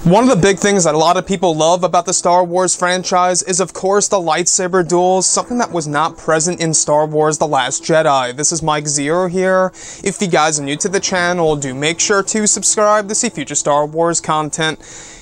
One of the big things that a lot of people love about the Star Wars franchise is, of course, the lightsaber duels, something that was not present in Star Wars The Last Jedi. This is Mike Zero here. If you guys are new to the channel, do make sure to subscribe to see future Star Wars content.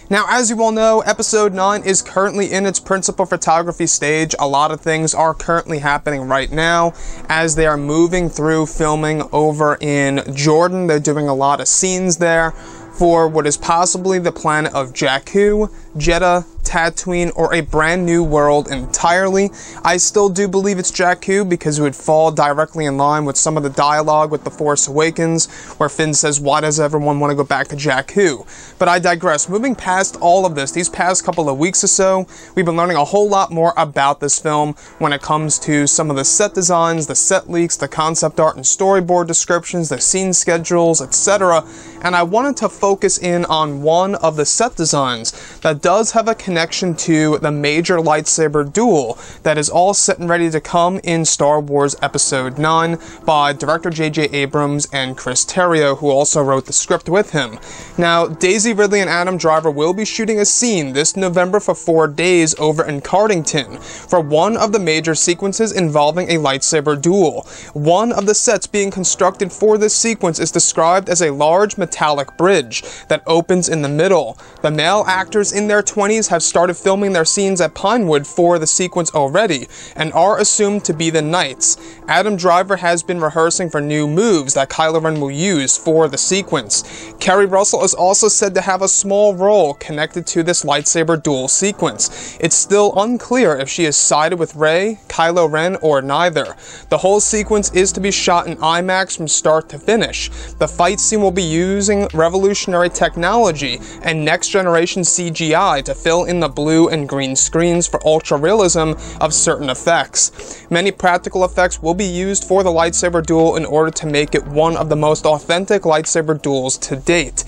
Now, as you all know, Episode 9 is currently in its principal photography stage. A lot of things are currently happening right now as they are moving through filming over in Jordan. They're doing a lot of scenes there for what is possibly the planet of Jakku, Jeddah, Tatooine, or a brand new world entirely. I still do believe it's Jakku because it would fall directly in line with some of the dialogue with The Force Awakens, where Finn says, "Why does everyone want to go back to Jakku?" But I digress. Moving past all of this, these past couple of weeks or so, we've been learning a whole lot more about this film when it comes to some of the set designs, the set leaks, the concept art and storyboard descriptions, the scene schedules, etc. And I wanted to focus in on one of the set designs that does have a connection to the major lightsaber duel that is all set and ready to come in Star Wars Episode 9 by director J.J. Abrams and Chris Terrio, who also wrote the script with him. Now, Daisy Ridley and Adam Driver will be shooting a scene this November for 4 days over in Cardington for one of the major sequences involving a lightsaber duel. One of the sets being constructed for this sequence is described as a large metallic bridge that opens in the middle. The male actors in their 20s have started filming their scenes at Pinewood for the sequence already, and are assumed to be the knights. Adam Driver has been rehearsing for new moves that Kylo Ren will use for the sequence. Keri Russell is also said to have a small role connected to this lightsaber duel sequence. It's still unclear if she is sided with Rey, Kylo Ren, or neither. The whole sequence is to be shot in IMAX from start to finish. The fight scene will be using revolutionary technology and next-generation CGI to fill in the blue and green screens for ultra-realism of certain effects. Many practical effects will be used for the lightsaber duel in order to make it one of the most authentic lightsaber duels to date.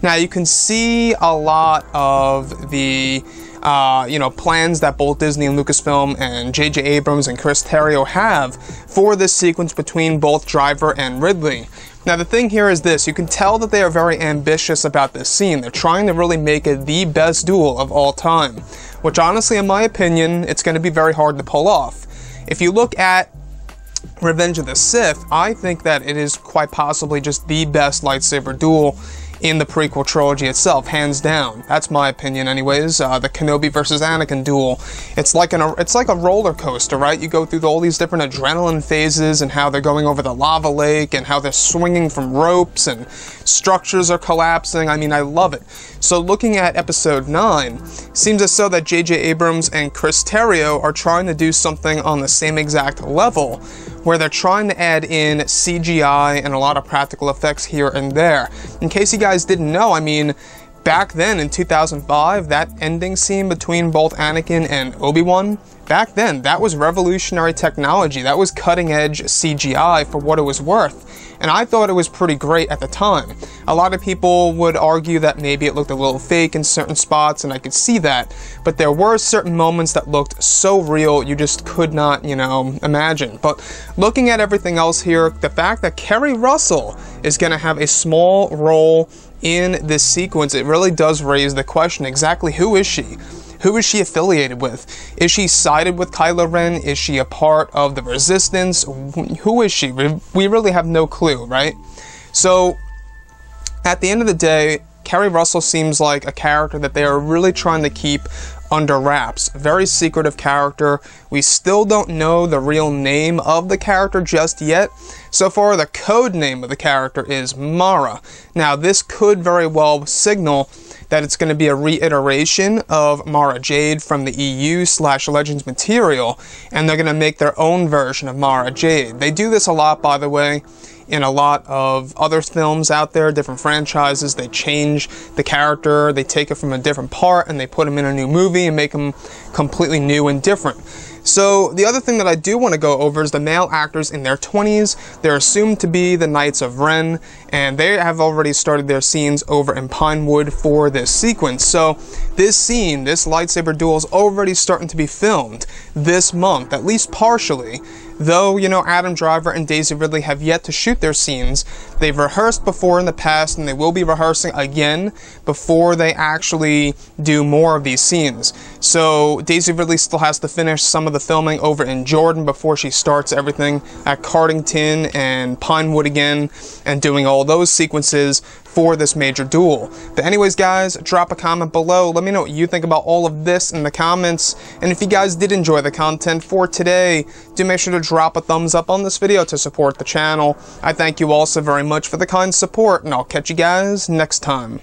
Now, you can see a lot of the plans that both Disney and Lucasfilm and J.J. Abrams and Chris Terrio have for this sequence between both Driver and Ridley. Now, the thing here is this: you can tell that they are very ambitious about this scene. They're trying to really make it the best duel of all time, which honestly, in my opinion, it's going to be very hard to pull off. If you look at Revenge of the Sith, I think that it is quite possibly just the best lightsaber duel in the prequel trilogy itself, hands down. That's my opinion anyways. The Kenobi versus Anakin duel. It's like a roller coaster, right? You go through all these different adrenaline phases and how they're going over the lava lake and how they're swinging from ropes and structures are collapsing. I mean, I love it. So looking at Episode 9, seems as though that J.J. Abrams and Chris Terrio are trying to do something on the same exact level, where they're trying to add in CGI and a lot of practical effects here and there. In case you guys didn't know, I mean, back then in 2005, that ending scene between both Anakin and Obi-Wan, back then, that was revolutionary technology. That was cutting-edge CGI for what it was worth. And I thought it was pretty great at the time. A lot of people would argue that maybe it looked a little fake in certain spots, and I could see that. But there were certain moments that looked so real, you just could not, imagine. But looking at everything else here, the fact that Keri Russell is going to have a small role in this sequence, it really does raise the question, exactly who is she? Who is she affiliated with? Is she sided with Kylo Ren? Is she a part of the Resistance? Who is she? We really have no clue, right? So, at the end of the day, Keri Russell seems like a character that they are really trying to keep under wraps. Very secretive character. We still don't know the real name of the character just yet. So far, the code name of the character is Mara. Now, this could very well signal that it's going to be a reiteration of Mara Jade from the EU/Legends material, and they're going to make their own version of Mara Jade. They do this a lot, by the way, in a lot of other films out there, different franchises. They change the character, they take it from a different part, and they put him in a new movie and make him completely new and different. So the other thing that I do want to go over is the male actors in their 20s. They're assumed to be the Knights of Ren, and they have already started their scenes over in Pinewood for this sequence. So this scene, this lightsaber duel, is already starting to be filmed this month, at least partially. Though, you know, Adam Driver and Daisy Ridley have yet to shoot their scenes. They've rehearsed before in the past, and they will be rehearsing again before they actually do more of these scenes. So Daisy Ridley still has to finish some of the filming over in Jordan before she starts everything at Cardington and Pinewood again, and doing all those sequences for this major duel. But anyways, guys, drop a comment below. Let me know what you think about all of this in the comments. And if you guys did enjoy the content for today, do make sure to drop a thumbs up on this video to support the channel. I thank you all so very much for the kind support, and I'll catch you guys next time.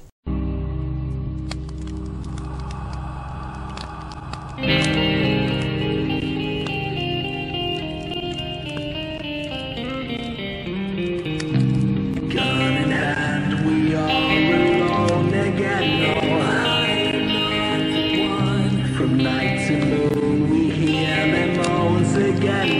Night to moon, we hear them moans again.